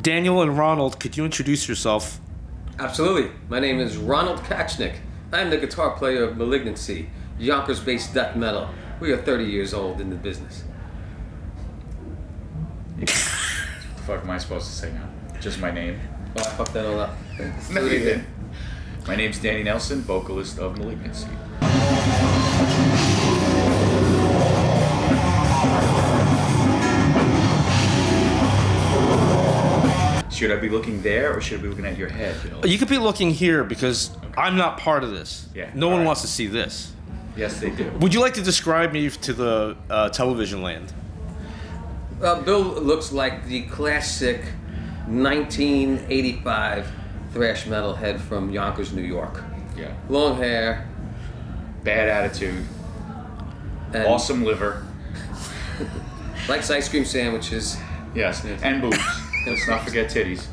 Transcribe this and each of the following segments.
Daniel and Ronald, could you introduce yourself? Absolutely. My name is Ronald Kachnik. I'm the guitar player of Malignancy, Yonkers-based death metal. We are 30 years old in the business. What the fuck am I supposed to say now? Just my name? Oh, I fucked that all up. No, you didn't. My name's Danny Nelson, vocalist of Malignancy. Should I be looking there, or should I be looking at your head, Bill? You could be looking here because I'm not part of this. Yeah, No one alright. wants to see this. Yes, they do. Would you like to describe me to the television land? Bill looks like the classic 1985 thrash metal head from Yonkers, New York. Yeah. Long hair. Bad attitude. And Awesome liver. likes ice cream sandwiches. Yes, and boobs. Let's not forget titties.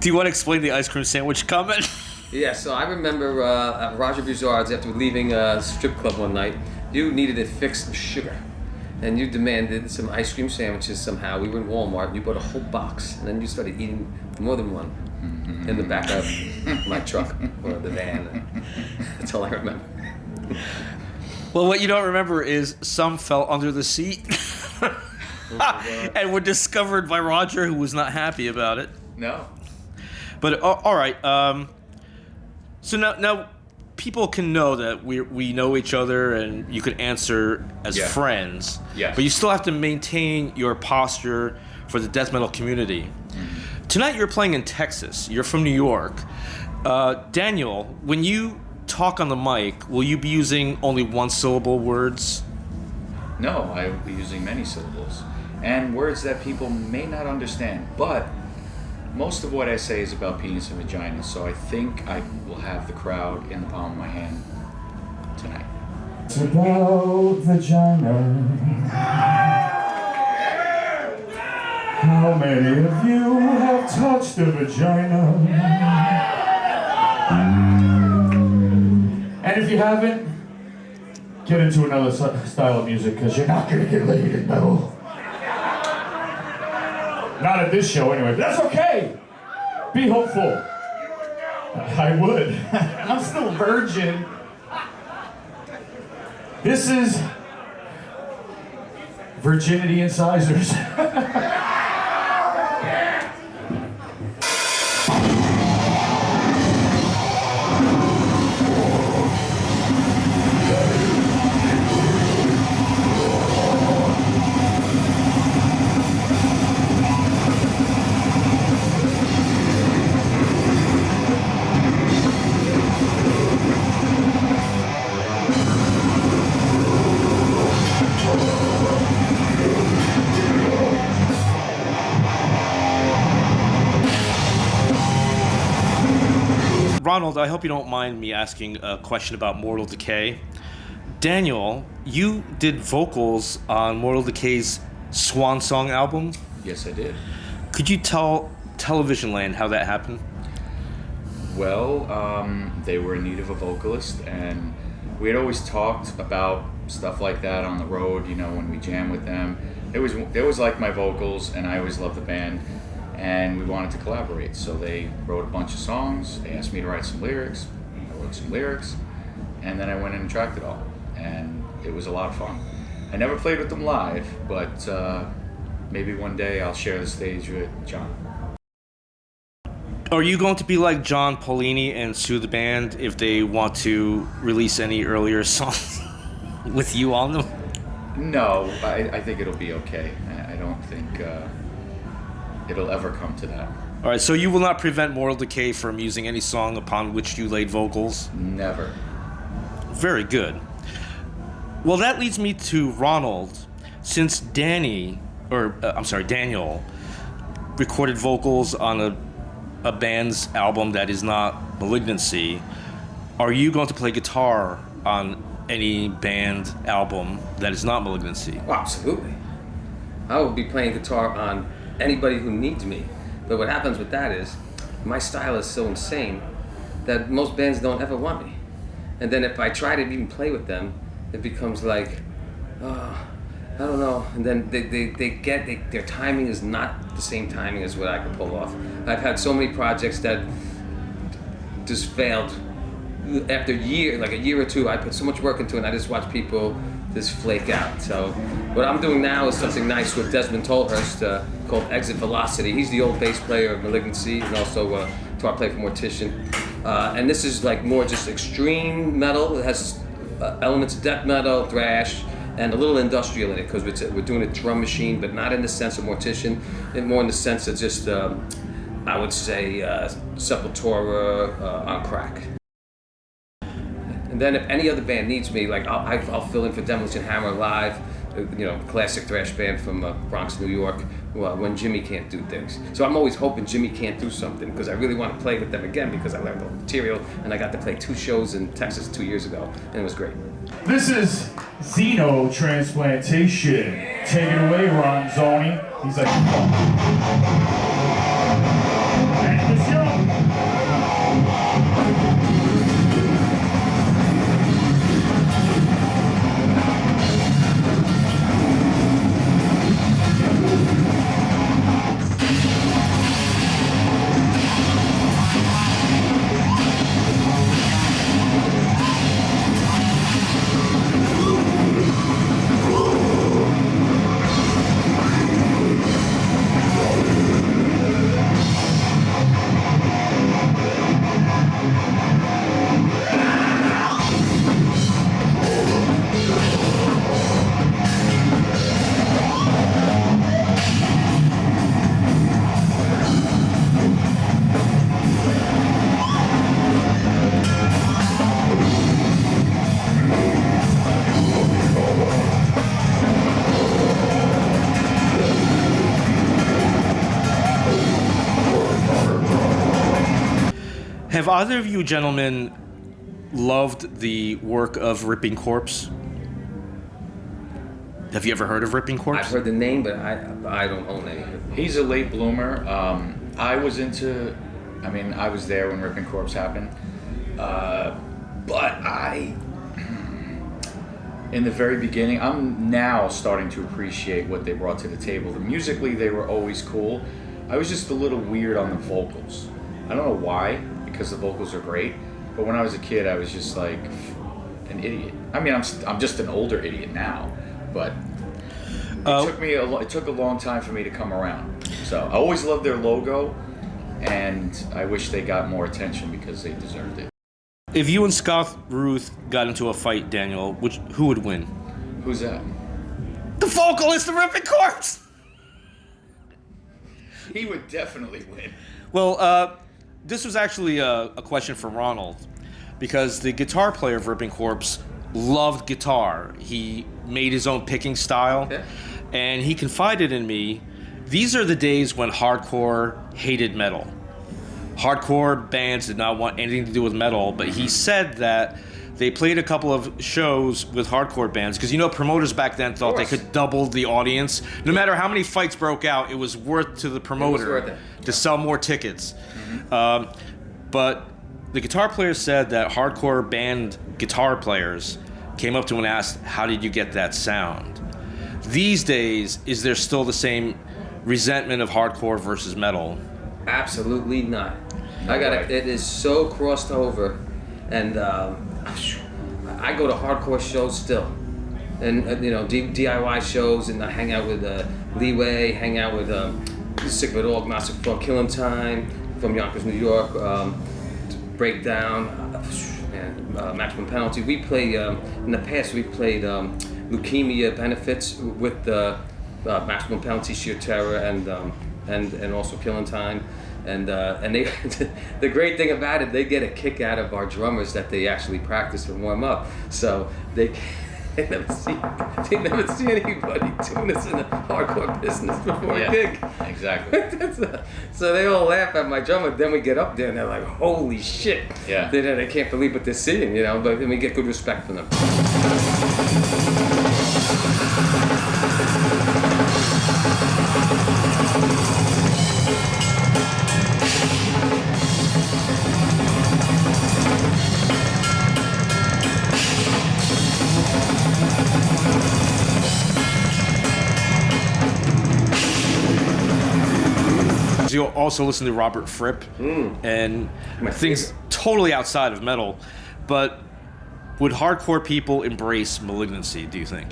Do you want to explain the ice cream sandwich comment? Yeah, so I remember at Roger Buzard's, after leaving a strip club one night, you needed a fix of sugar. And you demanded some ice cream sandwiches somehow. We were in Walmart and you bought a whole box. And then you started eating more than one in the back of my truck or the van. That's all I remember. Well, what you don't remember is some fell under the seat and were discovered by Roger, who was not happy about it. No. But all right. So now people can know that we know each other, and you can answer as Yeah. friends. Yes. But you still have to maintain your posture for the death metal community. Tonight you're playing in Texas. You're from New York. Daniel, when you talk on the mic, will you be using only one-syllable words? No, I will be using many syllables. And words that people may not understand. But most of what I say is about penis and vagina, so I think I will have the crowd in the palm of my hand tonight. It's about vagina. How many of you have touched a vagina? And if you haven't, get into another style of music, because you're not going to get laid in metal. Not at this show, anyway. But that's okay. Be hopeful. I would. I'm still a virgin. This is Virginity Incisors. Ronald, I hope you don't mind me asking a question about Mortal Decay. Daniel, you did vocals on Mortal Decay's Swan Song album. Yes, I did. Could you tell Television Land how that happened? Well, they were in need of a vocalist, and we had always talked about stuff like that on the road, you know, when we jam with them. It was like my vocals, and I always loved the band, and we wanted to collaborate. So they wrote a bunch of songs. They asked me to write some lyrics. I wrote some lyrics, and then I went in and tracked it all, and it was a lot of fun. I never played with them live, but maybe one day I'll share the stage with John. Are you going to be like John Paulini and sue the band if they want to release any earlier songs with you on them? No, I think it'll be okay. I don't think it'll ever come to that. All right, so you will not prevent Mortal Decay from using any song upon which you laid vocals? Never. Very good. Well, that leads me to Ronald. Since Daniel recorded vocals on a band's album that is not Malignancy, are you going to play guitar on any band album that is not Malignancy? Oh, absolutely. I will be playing guitar on anybody who needs me. But what happens with that is, my style is so insane that most bands don't ever want me. And then if I try to even play with them, it becomes like, oh, I don't know. And then their timing is not the same timing as what I can pull off. I've had so many projects that just failed after a year or two. I put so much work into it, and I just watch people just flake out. So what I'm doing now is something nice with Desmond Tolhurst called Exit Velocity. He's the old bass player of Malignancy and also guitar player for Mortician. And this is like more just extreme metal. It has elements of death metal, thrash, and a little industrial in it because we're doing a drum machine, but not in the sense of Mortician, and more in the sense of just, I would say, Sepultura on crack. And then if any other band needs me, like I'll fill in for Demolition Hammer live, classic thrash band from Bronx, New York, when Jimmy can't do things. So I'm always hoping Jimmy can't do something because I really want to play with them again because I learned all the material and I got to play 2 shows in Texas 2 years ago and it was great. This is xenotransplantation. Take it away, Ron Zoni. He's like, and this young. Have either of you gentlemen loved the work of Ripping Corpse? Have you ever heard of Ripping Corpse? I've heard the name, but I don't own any. He's a late bloomer. I was there when Ripping Corpse happened. But in the very beginning, I'm now starting to appreciate what they brought to the table. Musically, they were always cool. I was just a little weird on the vocals. I don't know why, because the vocals are great. But when I was a kid, I was just like an idiot. I mean, I'm just an older idiot now, but it took a long time for me to come around. So I always loved their logo, and I wish they got more attention because they deserved it. If you and Scott Ruth got into a fight, Daniel, who would win? Who's that? The vocalist of Ripping Corpse! He would definitely win. Well, this was actually a question for Ronald, because the guitar player of Ripping Corpse loved guitar. He made his own picking style, and he confided in me, these are the days when hardcore hated metal. Hardcore bands did not want anything to do with metal, but he said that they played a couple of shows with hardcore bands, because promoters back then thought they could double the audience. No matter how many fights broke out, it was worth to the promoter to sell more tickets. Mm-hmm. But the guitar player said that hardcore band guitar players came up to him and asked, how did you get that sound? These days, is there still the same resentment of hardcore versus metal? Absolutely not. It is so crossed over, and I go to hardcore shows still, and DIY shows, and I hang out with Leeway, hang out with Sick of It All, Agnostic Front, Killing Time from Yonkers, New York, Breakdown, and Maximum Penalty. We play in the past. We played leukemia benefits with the Maximum Penalty, Sheer Terror, and also Killing Time. And they, the great thing about it, they get a kick out of our drummers that they actually practice and warm up. So they never see anybody doing this in the hardcore business before a gig. Exactly. So they all laugh at my drummer. Then we get up there and they're like, "Holy shit!" Yeah. They can't believe what they're seeing, But then we get good respect from them. you also listen to Robert Fripp and My things favorite. totally outside of metal. But would hardcore people embrace Malignancy, do you think?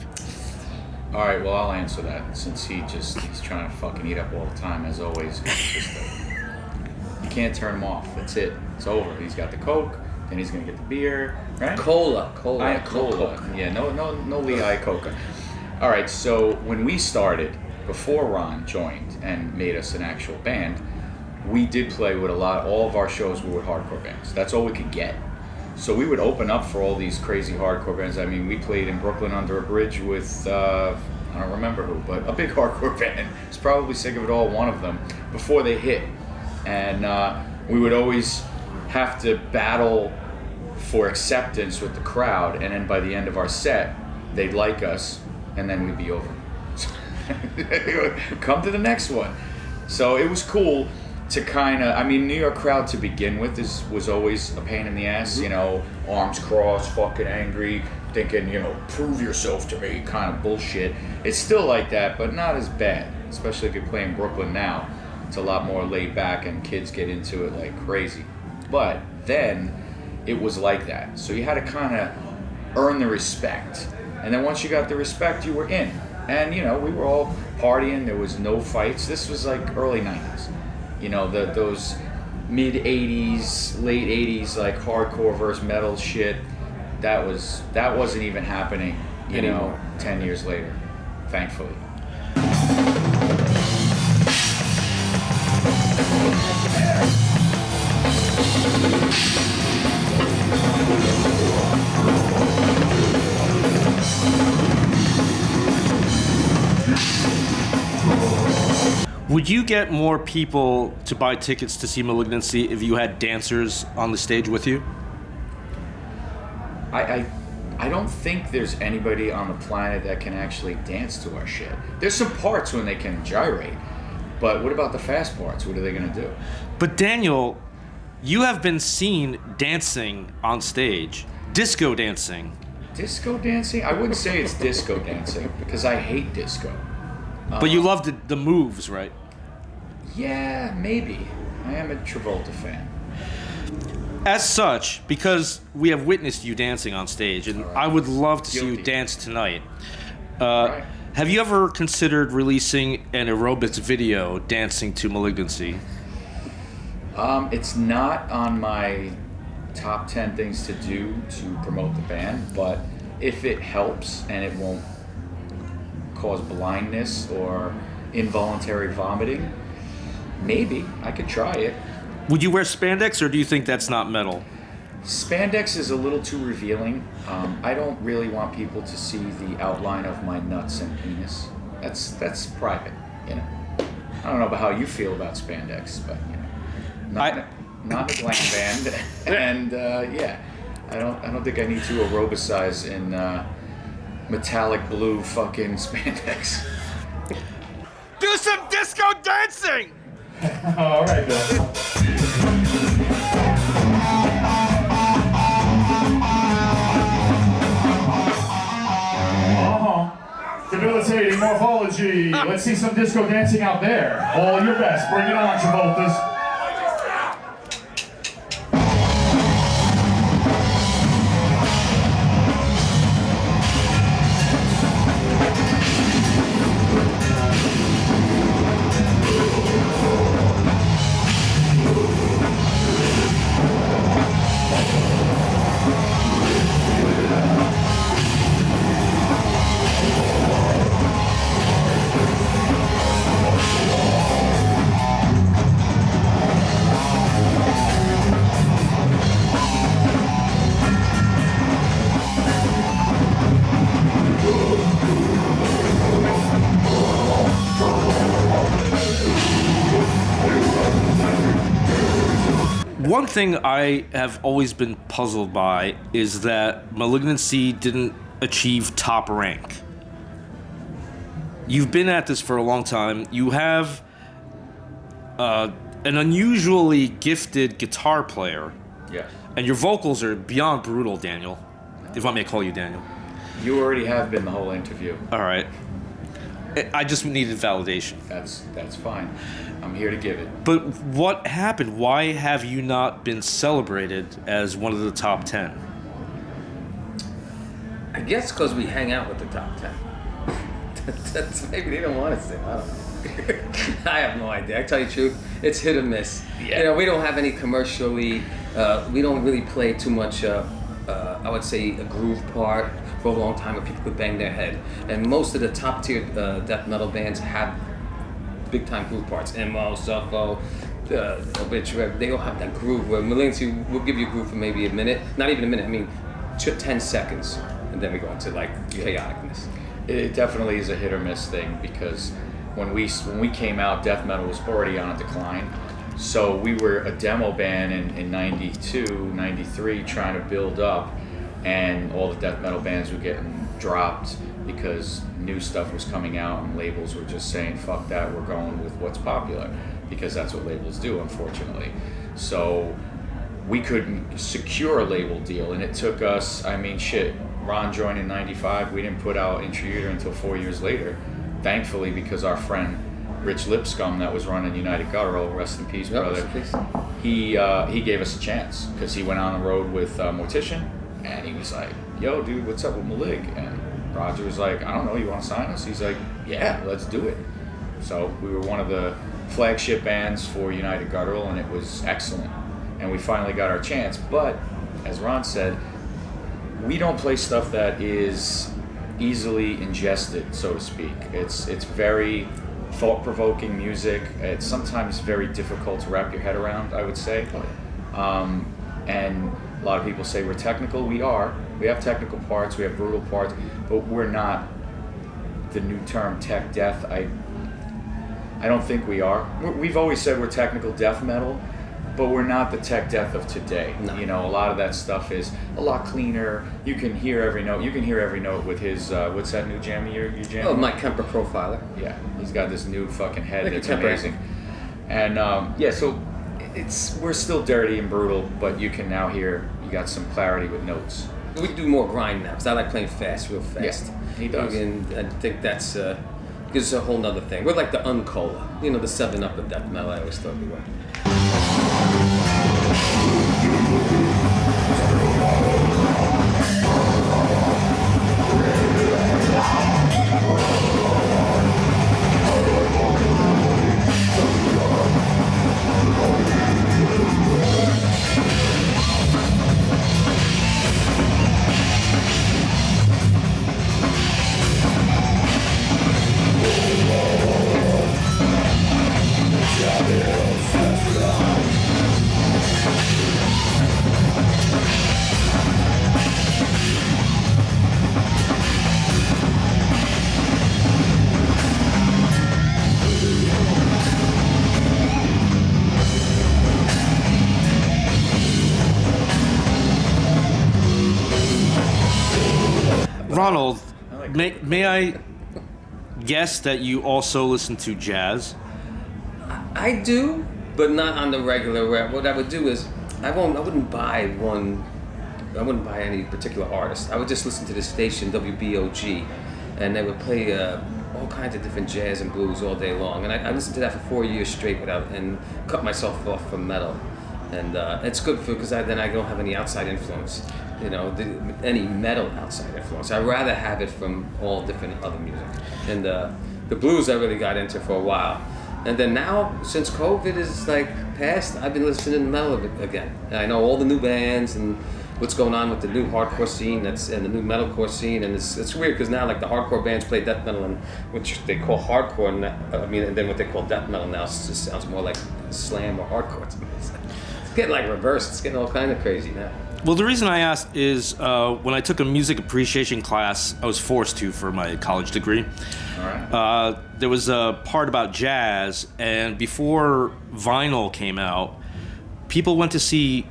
All right, well, I'll answer that since he's trying to fucking eat up all the time, as always. You can't turn him off. That's it. It's over. He's got the Coke, then he's going to get the beer, right? Cola. Cola. Yeah, no Lehigh Coca. All right, so when we started, before Ron joined and made us an actual band, we did play with all of our shows were with hardcore bands. That's all we could get. So we would open up for all these crazy hardcore bands. I mean, we played in Brooklyn under a bridge with, I don't remember who, but a big hardcore band. It's probably Sick of It All, one of them, before they hit. And we would always have to battle for acceptance with the crowd. And then by the end of our set, they'd like us, and then we'd be over. Come to the next one. So it was cool to kind of, I mean, New York crowd to begin with was always a pain in the ass, you know, arms crossed, fucking angry, thinking, you know, prove yourself to me kind of bullshit. It's still like that, but not as bad, especially if you're playing Brooklyn now. It's a lot more laid back and kids get into it like crazy. But then it was like that. So you had to kind of earn the respect. And then once you got the respect, you were in. And, you know, we were all partying. There was no fights. This was like early 90s. You know, those mid 80s, late 80s, like hardcore versus metal shit, that wasn't even happening, you know, 10 years later, thankfully. Would you get more people to buy tickets to see Malignancy if you had dancers on the stage with you? I don't think there's anybody on the planet that can actually dance to our shit. There's some parts when they can gyrate, but what about the fast parts? What are they gonna do? But Daniel, you have been seen dancing on stage, disco dancing. Disco dancing? I wouldn't say it's disco dancing because I hate disco. But you loved the moves, right? Yeah, maybe. I am a Travolta fan. As such, because we have witnessed you dancing on stage, and I would love to see you Guilty. dance tonight. Right. Have you ever considered releasing an aerobics video dancing to Malignancy? It's not on my top 10 things to do to promote the band, but if it helps and it won't cause blindness or involuntary vomiting, maybe I could try it. Would you wear spandex, or do you think that's not metal? Spandex is a little too revealing. I don't really want people to see the outline of my nuts and penis. That's private, you know. I don't know about how you feel about spandex, but you know, not a glam band, and yeah, I don't think I need to aerobicize in metallic blue fucking spandex. Do some disco dancing! All right, Bill. Debilitating morphology. Let's see some disco dancing out there. All your best. Bring it on, Travoltas. One thing I have always been puzzled by is that Malignancy didn't achieve top rank. You've been at this for a long time. You have an unusually gifted guitar player, Yes. and your vocals are beyond brutal, Daniel. If I may call you Daniel. You already have been the whole interview. All right. I just needed validation. That's fine. I'm here to give it. But what happened? Why have you not been celebrated as one of the top 10? I guess because we hang out with the top 10. That's maybe they don't want us to. I don't know. I have no idea. I tell you the truth, it's hit or miss. Yeah. You know, we don't have any commercially. We don't really play too much. I would say a groove part for a long time where people could bang their head. And most of the top tier death metal bands have big time groove parts. MO, Suffo, Obituary. They all have that groove. Where Malignancy will give you a groove for maybe a minute. Not even a minute. I mean, 10 seconds, and then we go into like chaoticness. It definitely is a hit or miss thing because when we came out, death metal was already on a decline. So we were a demo band in 92, 93 trying to build up, and all the death metal bands were getting dropped because new stuff was coming out and labels were just saying, fuck that, we're going with what's popular, because that's what labels do, unfortunately. So we couldn't secure a label deal, and it took us, I mean, shit, Ron joined in 95, we didn't put out Intruder until 4 years later, thankfully, because our friend Rich Lipscomb that was running United Guttural, rest in peace, brother, he gave us a chance, because he went on the road with Mortician, and he was like, yo, dude, what's up with Malig? And Roger was like, I don't know, you want to sign us? He's like, yeah, let's do it. So we were one of the flagship bands for United Guttural, and it was excellent. And we finally got our chance, but as Ron said, we don't play stuff that is easily ingested, so to speak. It's very thought-provoking music. It's sometimes very difficult to wrap your head around, I would say. And a lot of people say we're technical. We are. We have technical parts, we have brutal parts, but we're not the new term tech death. I don't think we are. We've always said we're technical death metal, but we're not the tech death of today. No. You know, a lot of that stuff is a lot cleaner. You can hear every note. You can hear every note with his, what's that new jam you're jamming? Oh, Mike Kemper Profiler. Yeah, he's got this new fucking head like that's amazing. And yeah, so we're still dirty and brutal, but you can now hear, you got some clarity with notes. We do more grind now, because I like playing fast, real fast. Yeah, he does. And I think that's gives us a whole nother thing. We're like the Uncola, you know, the 7-Up of death metal, I always thought we were. Ronald, may I guess that you also listen to jazz? I do, but not on the regular rap. What I would do is I wouldn't buy any particular artist. I would just listen to the station WBOG, and they would play all kinds of different jazz and blues all day long. And I listened to that for 4 years straight and cut myself off from metal. And it's good because then I don't have any outside influence, you know, any metal outside influence. I'd rather have it from all different other music. And the blues I really got into for a while. And then now, since COVID is like past, I've been listening to metal again. And I know all the new bands and what's going on with the new hardcore scene and the new metalcore scene. And it's weird because now like the hardcore bands play death metal, and which they call hardcore. And then what they call death metal now just sounds more like slam or hardcore to me. It's getting like reversed. It's getting all kind of crazy now. Well, the reason I asked is when I took a music appreciation class, I was forced to for my college degree. All right. There was a part about jazz, and before vinyl came out, people went to see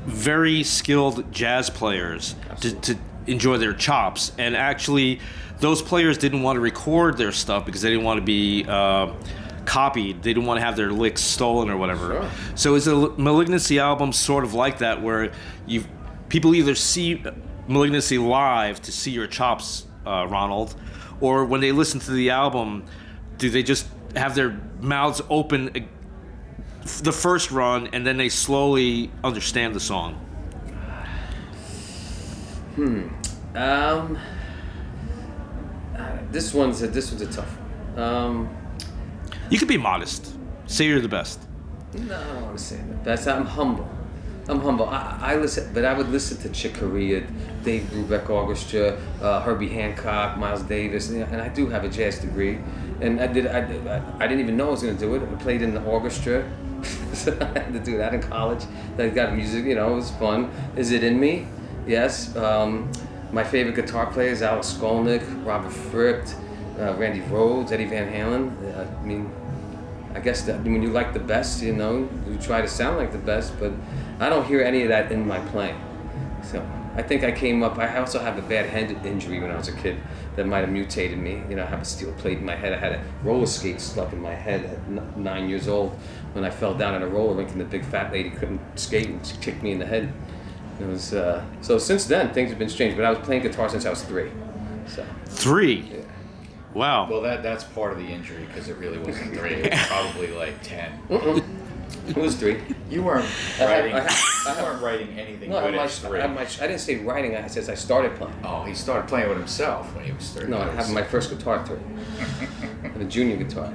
very skilled jazz players to enjoy their chops. And actually, those players didn't want to record their stuff because they didn't want to be copied. They didn't want to have their licks stolen or whatever. Sure. So is a Malignancy album sort of like that, where people either see Malignancy live to see your chops, Ronald, or when they listen to the album, do they just have their mouths open the first run and then they slowly understand the song? This one's a tough one. You could be modest. Say you're the best. No, I don't want to say the best. I'm humble. I listen, but I would listen to Chick Corea, Dave Brubeck Orchestra, Herbie Hancock, Miles Davis, and I do have a jazz degree, and I didn't even know I was going to do it. I played in the orchestra, so I had to do that in college. I got music, it was fun. Is it in me? Yes. My favorite guitar players: Alex Skolnick, Robert Fripp, Randy Rhoads, Eddie Van Halen. I guess that when you like the best, you try to sound like the best, but I don't hear any of that in my playing. So I think I came up. I also have a bad head injury when I was a kid that might have mutated me. I have a steel plate in my head. I had a roller skate stuck in my head at 9 years old when I fell down in a roller rink and the big fat lady couldn't skate and she kicked me in the head. It was so since then things have been strange. But I was playing guitar since I was 3. So 3. Yeah. Wow. Well, that's part of the injury because it really wasn't 3. It was probably like 10. It was 3. You weren't writing. You weren't writing anything good at 3. I didn't say writing. I said I started playing. Oh, he started playing with himself when he was 30. No, I have my first guitar at 3. I have a junior guitar.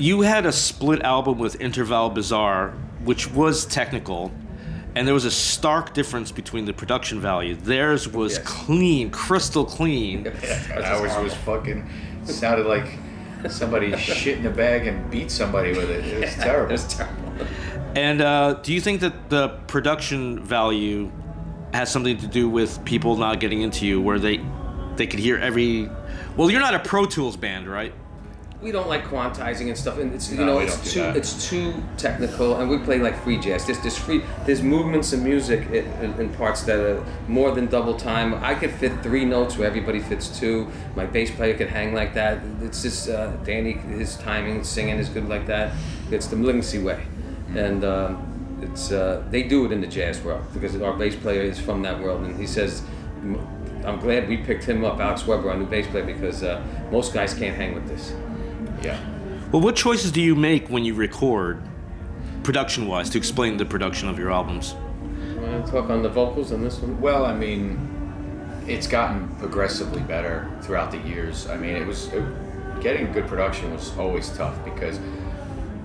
You had a split album with Interval Bizarre, which was technical, and there was a stark difference between the production value. Theirs was clean, crystal clean. Ours was fucking sounded like somebody shit in a bag and beat somebody with it. It was terrible. It was terrible. And do you think that the production value has something to do with people not getting into you, where they could hear every... Well, you're not a Pro Tools band, right? We don't like quantizing and stuff, and it's it's too technical, and we play like free jazz. There's movements in music in parts that are more than double time. I could fit 3 notes where everybody fits 2. My bass player could hang like that. It's just Danny, his timing, singing is good like that. It's the Malignancy way, and it's they do it in the jazz world because our bass player is from that world, and he says, I'm glad we picked him up, Alex Weber, our new bass player, because most guys can't hang with this. Yeah. Well, what choices do you make when you record, production-wise, to explain the production of your albums? You want to talk on the vocals on this one? Well, I mean, it's gotten progressively better throughout the years. I mean, getting good production was always tough because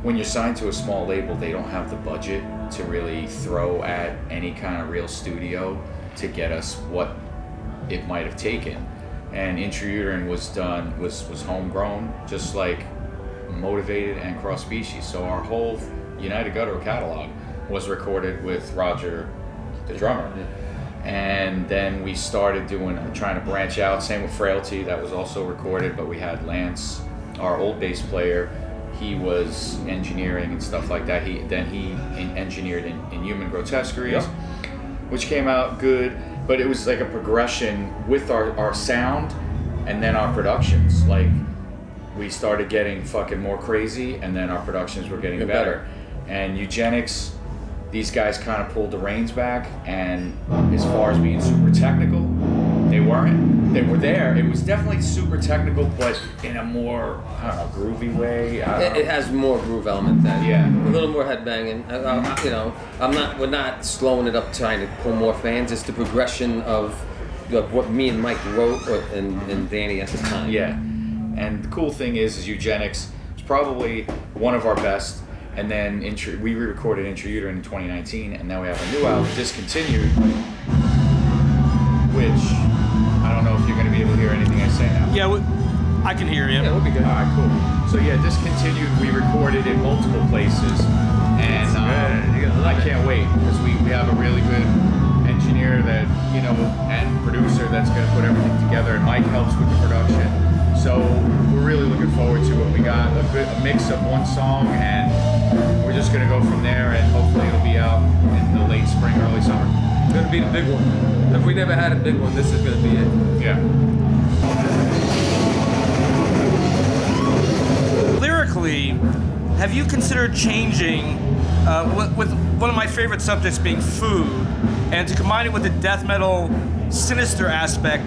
when you're signed to a small label, they don't have the budget to really throw at any kind of real studio to get us what it might have taken. And Intrauterine was homegrown, just like Motivated and Cross Species. So our whole United Guttural catalog was recorded with Roger, the drummer. And then we started trying to branch out. Same with Frailty, that was also recorded, but we had Lance, our old bass player. He was engineering and stuff like that. He engineered in Human Grotesqueries, which came out good. But it was like a progression with our sound and then our productions. Like, we started getting fucking more crazy and then our productions were getting better. And Eugenics, these guys kind of pulled the reins back, and as far as being super technical, they weren't. They were there. It was definitely super technical, but in a more, I don't know, groovy way. It has more groove element than Yeah. a little more headbanging. You know, we're not slowing it up trying to pull more fans. It's the progression of what me and Mike wrote and Danny at the time. Yeah. And the cool thing is Eugenics was probably one of our best. And then we re-recorded Intrauterine in 2019, and now we have a new album, Discontinued, which I don't know if you're going to be able to hear anything I say now. Yeah, I can hear you. Yeah, we'll be good. All right, cool. So yeah, Discontinued, we recorded in multiple places, and I can't wait because we have a really good engineer that and producer that's going to put everything together, and Mike helps with the production. So we're really looking forward to it. We got a mix of one song, and we're just going to go from there, and hopefully it'll be out in the late spring, early summer. It's gonna be the big one. If we never had a big one, this is gonna be it. Yeah. Lyrically, have you considered changing with one of my favorite subjects being food, and to combine it with the death metal sinister aspect?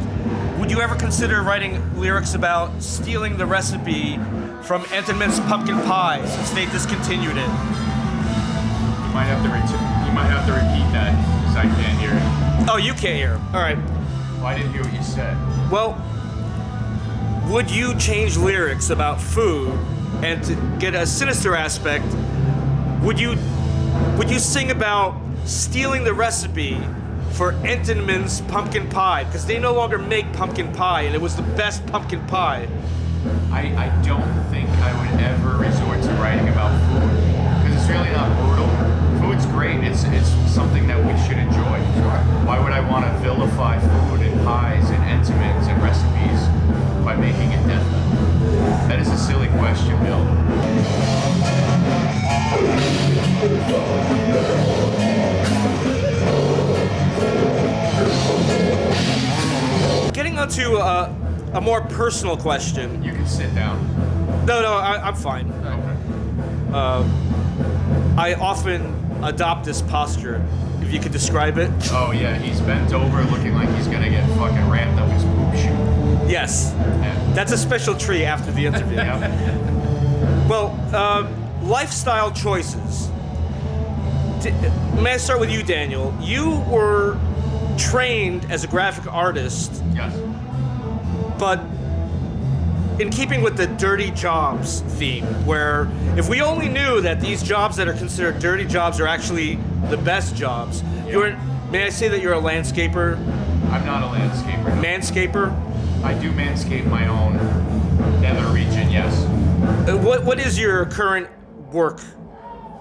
Would you ever consider writing lyrics about stealing the recipe from Entenmann's pumpkin pie since they discontinued it? You might have to repeat that because I can't hear it. Oh, you can't hear. All right. Well, I didn't hear what you said. Well, would you change lyrics about food and to get a sinister aspect? Would you sing about stealing the recipe for Entenmann's pumpkin pie, because they no longer make pumpkin pie, and it was the best pumpkin pie? I don't think I would ever resort to writing about food because it's really not brutal. Food's great. It's something that we should enjoy. Why would I want to vilify food and pies and Entenmann's and recipes by making it death metal? That is a silly question, Bill. Getting onto a more personal question. You can sit down. No, I'm fine. Okay. I often adopt this posture. If you could describe it. Oh yeah, he's bent over looking like he's gonna get fucking rammed up his poop chute. Yes. Yeah. That's a special treat after the interview. Yep. Well, lifestyle choices. May I start with you, Daniel? You were trained as a graphic artist, Yes. but in keeping with the dirty jobs theme, where if we only knew that these jobs that are considered dirty jobs are actually the best jobs, may I say that you're a landscaper? I'm not a landscaper. No. Manscaper? I do manscape my own nether region, yes. What is your current work?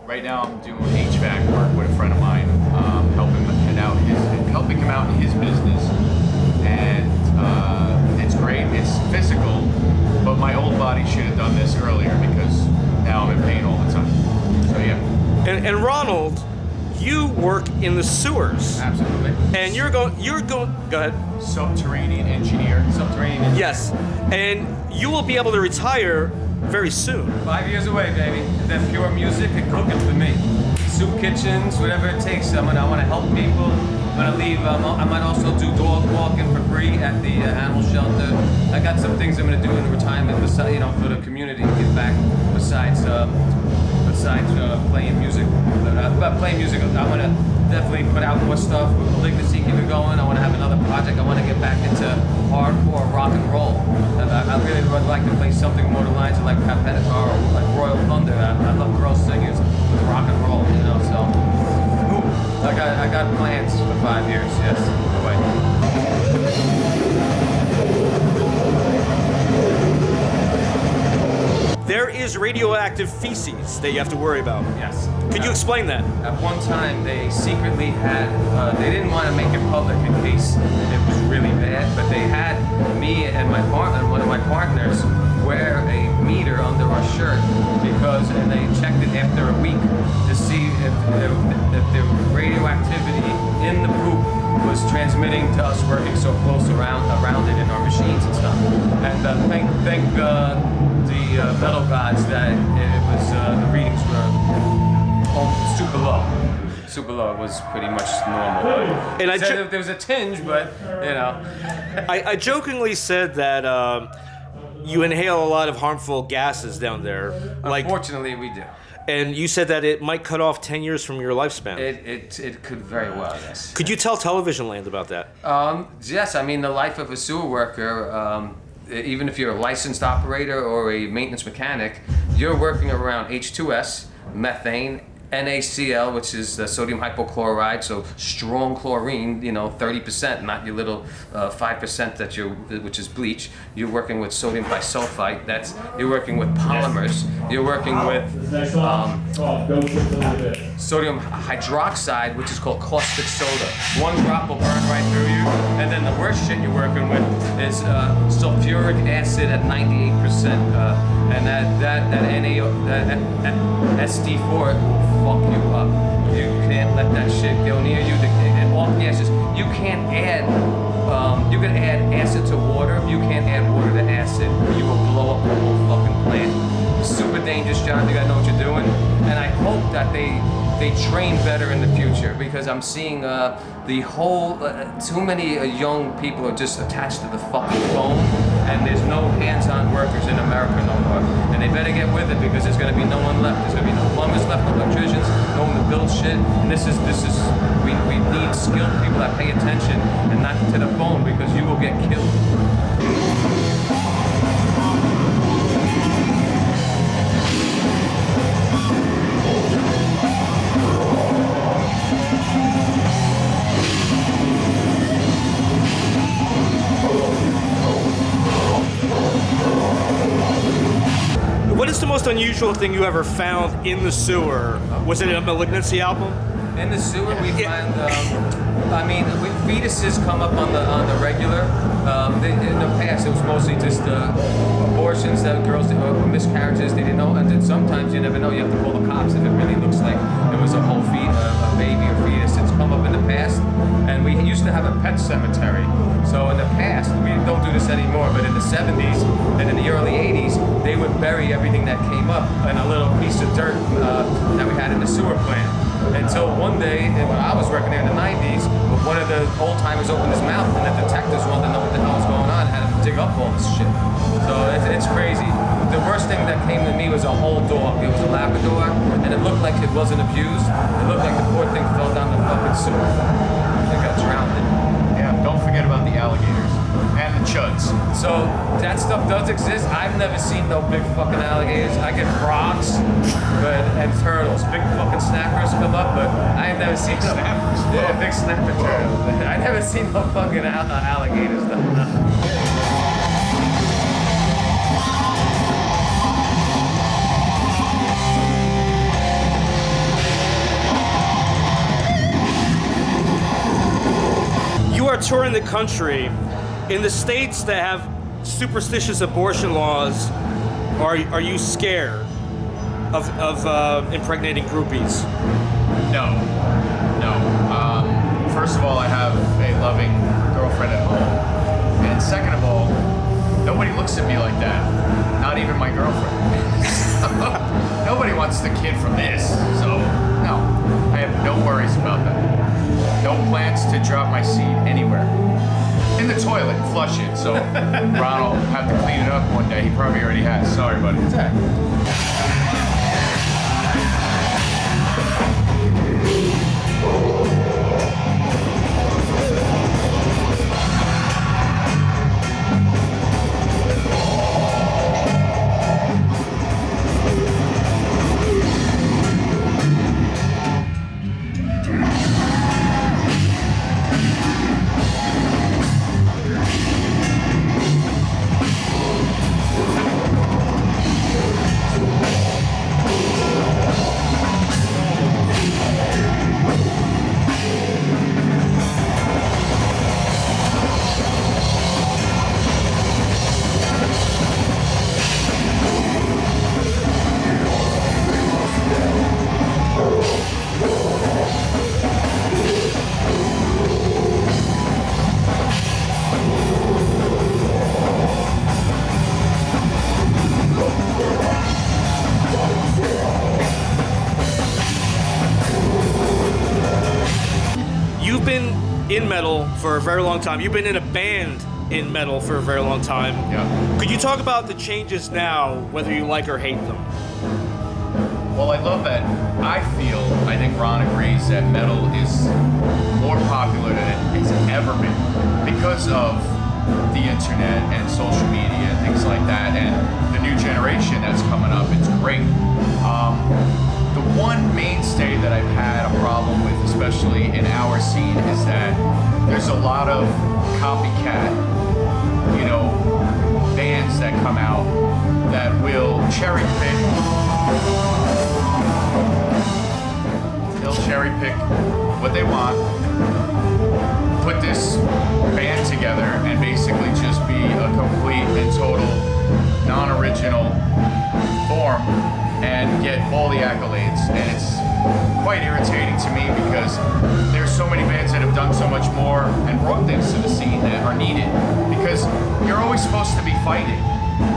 Right now I'm doing HVAC work with a friend of mine, helping him out in his business. And it's great, it's physical, but my old body should have done this earlier because now I'm in pain all the time. So yeah. And Ronald, you work in the sewers. Absolutely. And you're going, go ahead. Subterranean engineer. Yes. And you will be able to retire very soon. 5 years away, baby. And then pure music and cooking for me. Soup kitchens, whatever it takes. I want to help people. I'm gonna leave. I might also do dog walking for free at the animal shelter. I got some things I'm gonna do in retirement, besides, for the community, give back. Besides playing music. But playing music, I'm gonna definitely put out more stuff. Malignancy, keep it going. I want to have another project. I want to get back into hardcore rock and roll. I really would like to play something more to the lines of like Pat Benatar or like Royal Thunder. I love girl singers with rock and roll, so. I got plans for 5 years, yes. There is radioactive feces that you have to worry about. Yes. Could you explain that? At one time, they secretly had, they didn't want to make it public in case it was really bad, but they had me and my partner, one of my partners, wear a meter under our shirt and they checked it after a week to see if the radioactivity in the poop was transmitting to us working so close around it in our machines and stuff. And thank the metal gods that it was the readings were super low. super low. It was pretty much normal. And I There was a tinge, but you know. I jokingly said that you inhale a lot of harmful gases down there. Unfortunately, we do. And you said that it might cut off 10 years from your lifespan. It could very well, yes. Could you tell Television Land about that? Yes, I mean, the life of a sewer worker, even if you're a licensed operator or a maintenance mechanic, you're working around H2S, methane, NaCl, which is sodium hypochlorite, so strong chlorine, 30%, not your little 5% which is bleach. You're working with sodium bisulfite. You're working with polymers. You're working with sodium hydroxide, which is called caustic soda. One drop will burn right through you. And then the worst shit you're working with is sulfuric acid at 98%, and that SD4 fuck you up. You can't let that shit go near you. And all gases. You can't add. You can add acid to water. You can't add water to acid. You will blow up the whole fucking plant. Super dangerous job. You gotta know what you're doing. And I hope that they train better in the future, because I'm seeing the whole too many young people are just attached to the fucking phone, and there's no hands-on workers in America no more. And they better get with it, because there's going to be no one left. There's going to be no plumbers left, no electricians, no one to build shit. And we need skilled people that pay attention and not to the phone, because you will get killed. What is the most unusual thing you ever found in the sewer? Was it a Malignancy album? In the sewer, we find, fetuses come up on the regular. In the past, it was mostly just abortions that girls did, or miscarriages they didn't know. And then sometimes you never know. You have to call the cops if it really looks like it was a whole a baby or fetus. It's come up in the past. And we used to have a pet cemetery. So in the past, we don't do this anymore, but in the 70s and in the early 80s, they would bury everything that came up in a little piece of dirt that we had in the sewer plant. Until one day, when I was working there in the 90s, one of the old timers opened his mouth, and the detectives wanted to know what the hell was going on, had to dig up all this shit. So it's crazy. The worst thing that came to me was a whole dog. It was a Labrador, and it looked like it wasn't abused. It looked like the poor thing fell down the fucking sewer. It got drowned. Yeah, don't forget about the alligators and the chuds. So that stuff does exist. I've never seen no big fucking alligators. I get frogs, and turtles. Big fucking snappers come up, but I have never seen snappers. Yeah, big snapper turtles. I never seen no fucking alligators. You are touring the country. In the states that have superstitious abortion laws, are you scared of impregnating groupies? No. First of all, I have a loving girlfriend at home. And second of all, nobody looks at me like that. Not even my girlfriend. Nobody wants the kid from this. So, no. I have no worries about that. No plans to drop my seed anywhere. In the toilet, flush it. So Ron will have to clean it up one day. He probably already has. Sorry, buddy. in metal for a very long time. You've been in a band in metal for a very long time. Yeah. Could you talk about the changes now, whether you like or hate them? Well, I love that. I think Ron agrees that metal is more popular than it has ever been because of the internet and social media and things like that, and the new generation that's coming up. It's great. The one mainstay that I've had a problem with, especially in our scene, is that there's a lot of copycat, bands that come out that will cherry pick. They'll cherry pick what they want, put this band together, and basically just be a complete and total non-original form and get all the accolades. And it's quite irritating to me because there's so many bands that have done so much more and brought things to the scene that are needed, because you're always supposed to be fighting.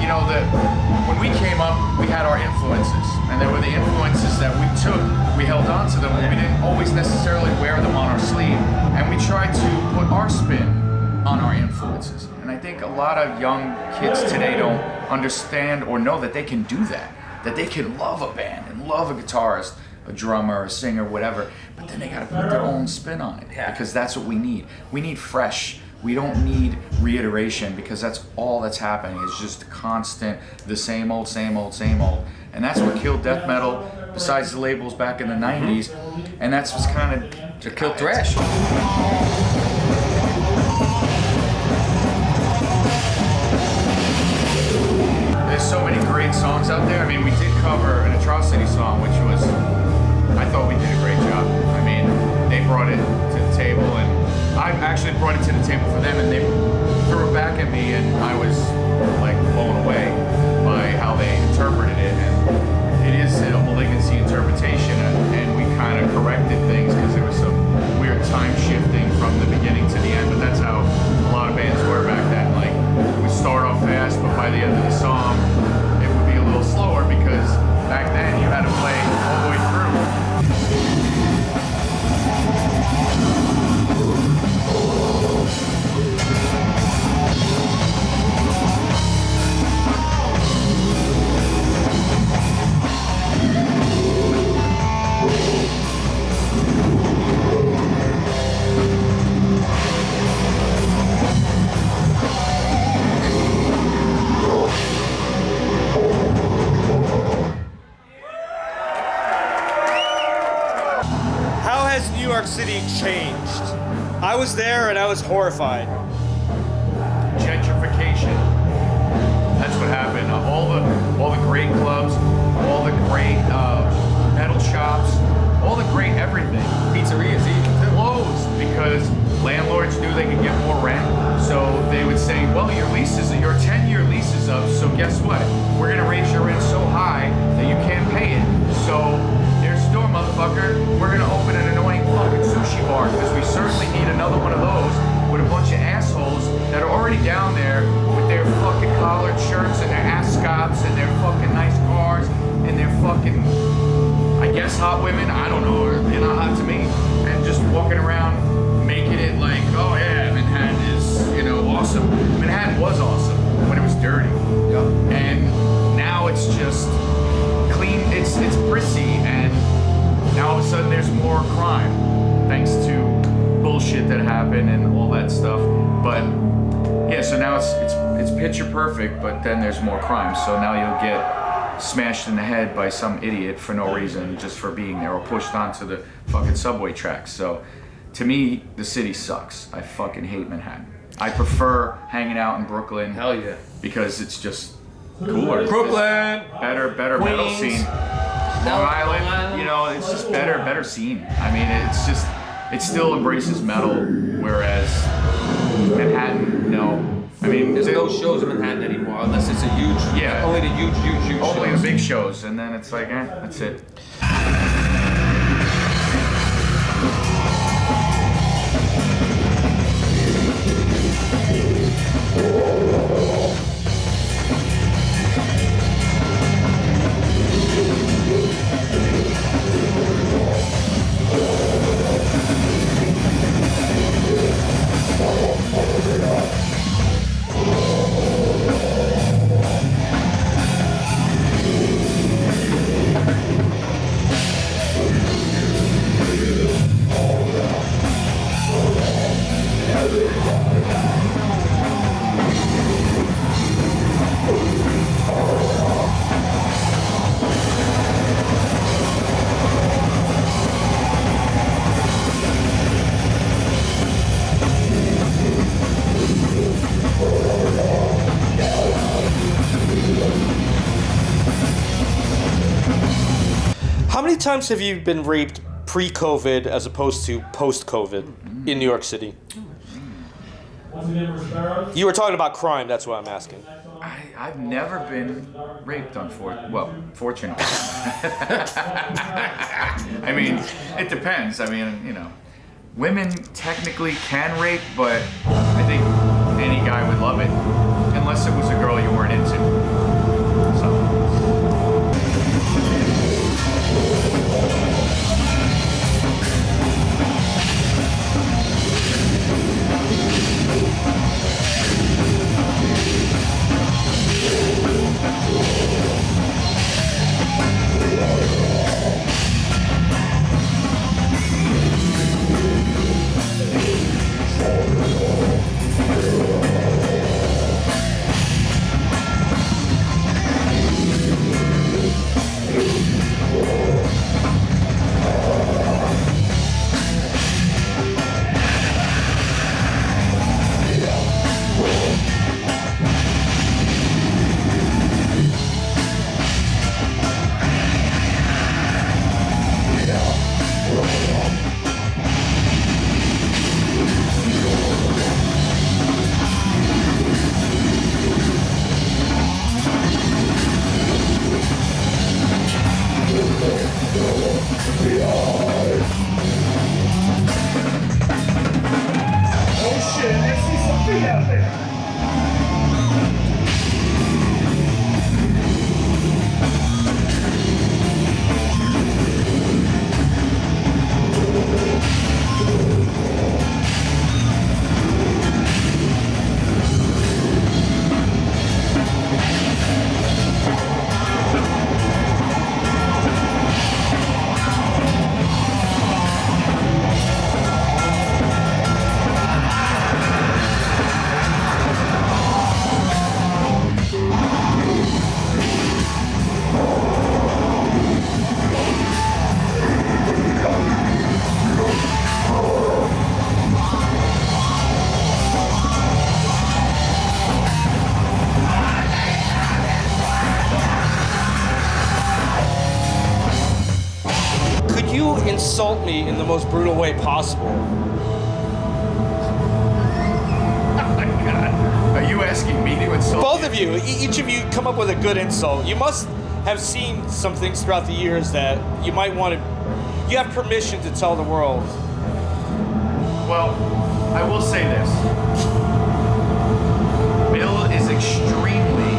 When we came up, we had our influences, and there were the influences that we took, we held on to them, and we didn't always necessarily wear them on our sleeve, and we tried to put our spin on our influences. And I think a lot of young kids today don't understand or know that they can do that they can love a band and love a guitarist, a drummer, a singer, whatever, but then they gotta put their own spin on it, because that's what we need. We need fresh. We don't need reiteration, because that's all that's happening. It's just constant, the same old, same old, same old. And that's what killed death metal, besides the labels back in the 90s. And that's what's kind of to kill thrash. There's so many great songs out there. I mean, we did cover an Atrocity song, which was, I thought we did a great job. I mean, they brought it to the table, and I actually brought it to the table for them, and they threw it back at me, and I was like blown away by how they interpreted it. And it is a Malignancy interpretation, and we kind of corrected things because there was some weird time shifting from the beginning to the end, but that's how a lot of bands were back then. Like, it would start off fast, but by the end of the song, it would be a little slower, because back then you had to play all the way through. New York City changed. I was there and I was horrified. Gentrification. That's what happened. All the great clubs, all the great metal shops, all the great everything. Pizzerias even closed because landlords knew they could get more rent. So they would say, well, your 10-year lease is up, so guess what? We're gonna raise your rent so high that you can't pay it. So there's the door, motherfucker. We're gonna open an annoying fucking sushi bar, because we certainly need another one of those with a bunch of assholes that are already down there with their fucking collared shirts and their ascots and their fucking nice cars and their fucking, I guess, hot women. I don't know, they're not hot to me. And just walking around making it like, oh yeah, Manhattan is, awesome. Manhattan was awesome when it was dirty. Yep. And now it's just clean, it's prissy, and now all of a sudden there's more crime, thanks to bullshit that happened and all that stuff. But yeah, so now it's picture perfect, but then there's more crime. So now you'll get smashed in the head by some idiot for no reason, just for being there, or pushed onto the fucking subway tracks. So to me, the city sucks. I fucking hate Manhattan. I prefer hanging out in Brooklyn. Hell yeah. Because it's just cooler. Brooklyn. Better metal scene. Long Island, it's just better scene. I mean, it still embraces metal, whereas Manhattan, no. I mean, there's no shows in Manhattan anymore, unless it's a huge, only the huge only shows. the big shows, and then it's like, that's it. times have you been raped pre-COVID as opposed to post-COVID in New York City? You were talking about crime, that's why I'm asking. I've never been raped, fortunately. I mean, it depends. I mean, you know, women technically can rape, but I think any guy would love it, unless it was a girl you weren't into. So. Insult me in the most brutal way possible. Oh my God. Are you asking me to insult Both of you, each of you come up with a good insult. You must have seen some things throughout the years that you might want to... You have permission to tell the world. Well, I will say this. Bill is extremely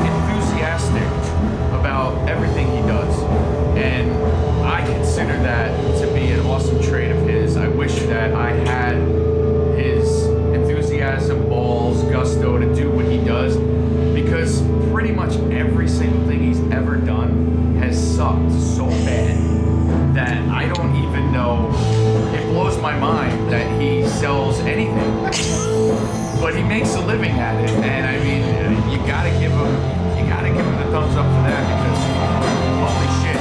enthusiastic about everything he does. And I consider that to be an awesome trait of his. I wish that I had his enthusiasm, balls, gusto to do what he does, because pretty much every single thing he's ever done has sucked so bad that I don't even know. It blows my mind that he sells anything, but he makes a living at it. And I mean, you gotta give him the thumbs up for that, because holy shit,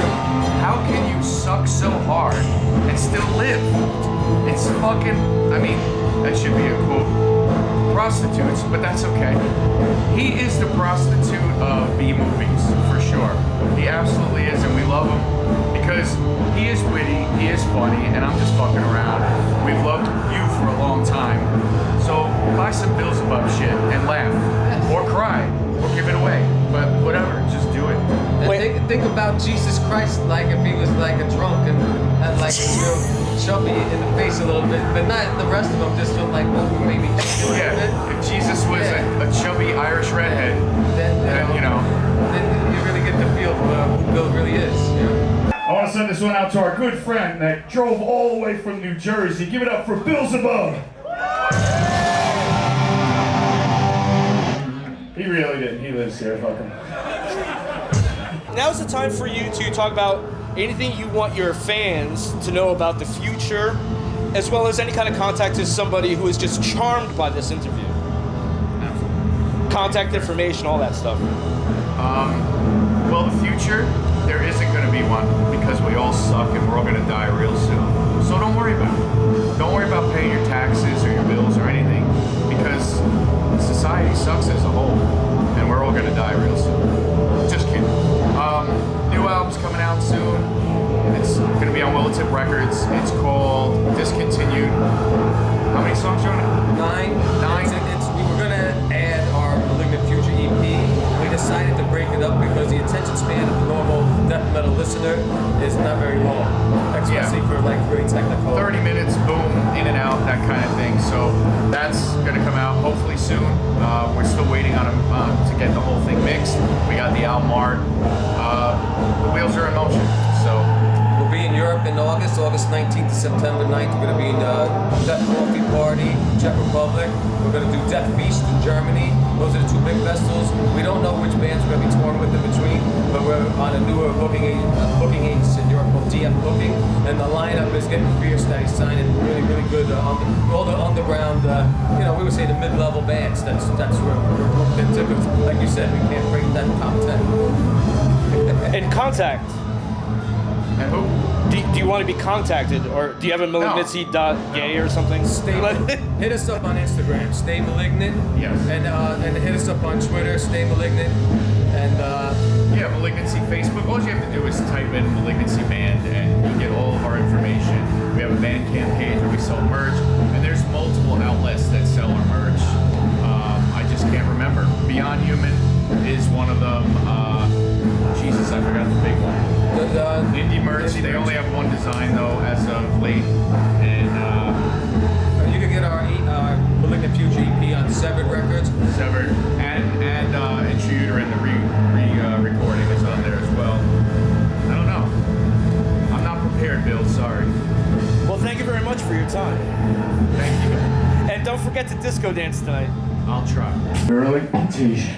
how can you suck so hard and still live? It's fucking, I mean, that should be a quote. Prostitutes, but that's okay. He is the prostitute of B movies, for sure. He absolutely is, and we love him because he is witty, he is funny, and I'm just fucking around. We've loved you for a long time. So buy some Zebub shit and laugh, or cry, or give it away. But whatever, just do it. And think about Jesus Christ, like if he was like a drunk and had like chubby in the face a little bit, but not the rest of them just feel like maybe just a little bit. If Jesus was a chubby Irish redhead, then you know. Then you really get the feel for who Bill really is. Yeah. I want to send this one out to our good friend that drove all the way from New Jersey. Give it up for Bill Zebub. He really didn't. He lives here. Fuck him. Now's the time for you to talk about anything you want your fans to know about the future, as well as any kind of contact to somebody who is just charmed by this interview. Contact information, all that stuff. Well, the future, there isn't going to be one, because we all suck and we're all going to die real soon. So don't worry about it. Don't worry about paying your taxes or your bills or anything, because society sucks as a whole, and we're all going to die real soon. Just kidding. New album's coming out soon. It's going to be on Willow Tip Records. It's called Discontinued. How many songs, Jonah? 9. 9. We were going to add our Malignant Future EP. We decided to break it up because the attention span of the normal death metal listener is not very long, especially for like very technical. 30 minutes, boom, in and out, that kind of thing. So that's going to come out hopefully soon. We're still waiting on them to get the whole thing mixed. We got the album art. The wheels are in motion. So we'll be in Europe in August 19th to September 9th. We're going to be in Death Coffee Party, Czech Republic. We're going to do Death Feast in Germany. Those are the 2 big festivals. We don't know which bands we're going to be touring with in between, but we're on a newer booking agency in Europe called DF Booking, and the lineup is getting fierce. That he's signing really, really good all the underground, we would say the mid-level bands. That's where we're booked into. Because, like you said, we can't break that top 10. And contact. and who? Do you want to be contacted, or do you have a malignancy.gay or something? Hit us up on Instagram, Stay Malignant. Yes. And hit us up on Twitter, Stay Malignant. And yeah, Malignancy Facebook. All you have to do is type in Malignancy Band, and you get all of our information. We have a Bandcamp page where we sell merch, and there's multiple outlets that sell our merch. I just can't remember. Beyond Human is one of them. Jesus, I forgot the big one. Indie merch. They only have one design though, as of late, and you can get our Malignant Future EP on Severed Records. Severed and Intruder, and the recording is on there as well. I don't know. I'm not prepared, Bill. Sorry. Well, thank you very much for your time. Thank you. And don't forget to disco dance tonight. I'll try. Early contagion.